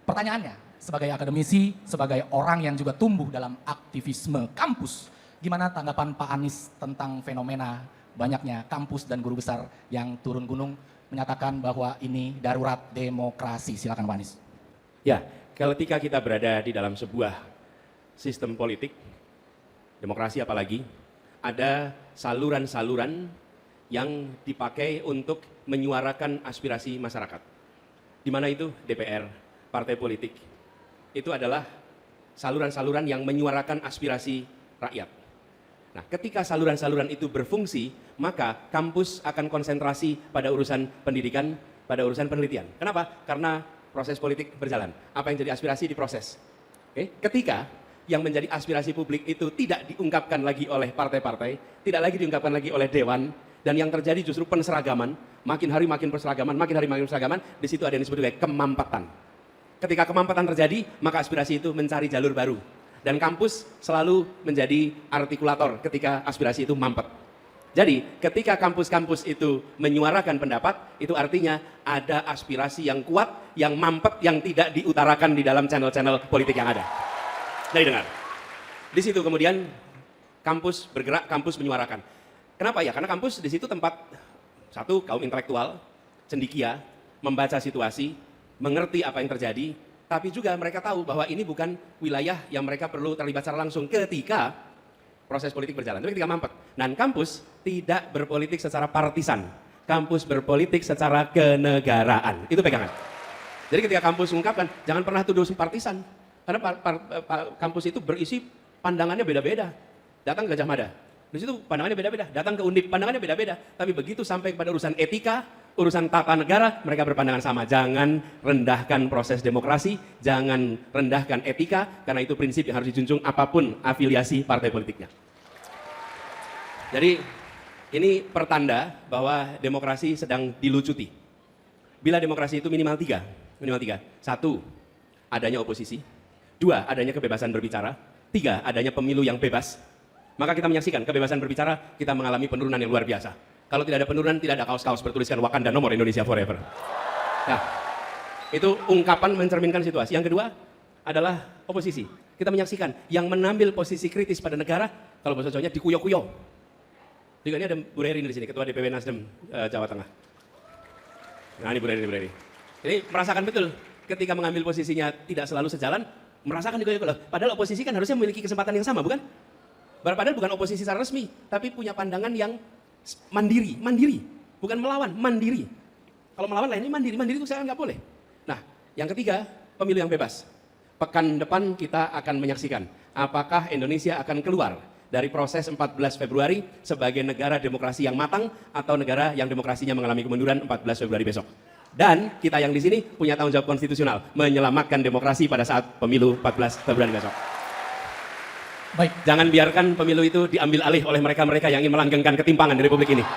Pertanyaannya, sebagai akademisi, sebagai orang yang juga tumbuh dalam aktivisme kampus, gimana tanggapan Pak Anies tentang fenomena banyaknya kampus dan guru besar yang turun gunung menyatakan bahwa ini darurat demokrasi? Silakan Pak Anies. Ya, ketika kita berada di dalam sebuah sistem politik, demokrasi apalagi, ada saluran-saluran yang dipakai untuk menyuarakan aspirasi masyarakat. Di mana itu? DPR, partai politik. Itu adalah saluran-saluran yang menyuarakan aspirasi rakyat. Nah, ketika saluran-saluran itu berfungsi, maka kampus akan konsentrasi pada urusan pendidikan, pada urusan penelitian. Kenapa? Karena proses politik berjalan. Apa yang jadi aspirasi diproses. Oke? Ketika yang menjadi aspirasi publik itu tidak diungkapkan lagi oleh partai-partai, tidak lagi diungkapkan lagi oleh dewan, dan yang terjadi justru penseragaman, makin hari makin penseragaman, makin hari makin penseragaman, di situ ada yang disebut sebagai kemampatan. Ketika kemampatan terjadi, maka aspirasi itu mencari jalur baru. Dan kampus selalu menjadi artikulator ketika aspirasi itu mampet. Jadi, ketika kampus-kampus itu menyuarakan pendapat, itu artinya ada aspirasi yang kuat, yang mampet, yang tidak diutarakan di dalam channel-channel politik yang ada. Jadi dengar. Di situ kemudian kampus bergerak, kampus menyuarakan. Kenapa ya? Karena kampus di situ tempat satu kaum intelektual, cendekia, membaca situasi, mengerti apa yang terjadi, tapi juga mereka tahu bahwa ini bukan wilayah yang mereka perlu terlibat secara langsung ketika proses politik berjalan, tapi ketika mampet. Dan kampus tidak berpolitik secara partisan, kampus berpolitik secara kenegaraan. Itu pegangan. Jadi ketika kampus mengungkapkan, jangan pernah tuduh partisan, karena kampus itu berisi pandangannya beda-beda. Datang ke Gajah Mada, di situ pandangannya beda-beda. Datang ke Undip, pandangannya beda-beda. Tapi begitu sampai kepada urusan etika, urusan tata negara, mereka berpandangan sama. Jangan rendahkan proses demokrasi, jangan rendahkan etika, karena itu prinsip yang harus dijunjung apapun afiliasi partai politiknya. Jadi ini pertanda bahwa demokrasi sedang dilucuti. Bila demokrasi itu minimal tiga. Satu, adanya oposisi. Dua, adanya kebebasan berbicara. Tiga, adanya pemilu yang bebas. Maka kita menyaksikan kebebasan berbicara, kita mengalami penurunan yang luar biasa. Kalau tidak ada penurunan, tidak ada kaos-kaos bertuliskan Wakanda nomor Indonesia Forever. Nah, itu ungkapan mencerminkan situasi. Yang kedua adalah oposisi. Kita menyaksikan yang mengambil posisi kritis pada negara, kalau bahasa Jawanya dikuyo-kuyo. Juga ini ada Bu Reri di sini, Ketua DPW Nasdem Jawa Tengah. Nah ini Bu Reri. Jadi merasakan betul ketika mengambil posisinya tidak selalu sejalan, merasakan dikuyo-kuyo. Padahal oposisi kan harusnya memiliki kesempatan yang sama, bukan? Padahal bukan oposisi secara resmi, tapi punya pandangan yang mandiri, bukan melawan, mandiri. Kalau melawan lainnya mandiri itu saya nggak boleh. Nah, yang ketiga, pemilu yang bebas. Pekan depan kita akan menyaksikan apakah Indonesia akan keluar dari proses 14 Februari sebagai negara demokrasi yang matang atau negara yang demokrasinya mengalami kemunduran 14 Februari besok. Dan kita yang di sini punya tanggung jawab konstitusional menyelamatkan demokrasi pada saat pemilu 14 Februari besok. Baik. Jangan biarkan pemilu itu diambil alih oleh mereka-mereka yang ingin melanggengkan ketimpangan di Republik ini.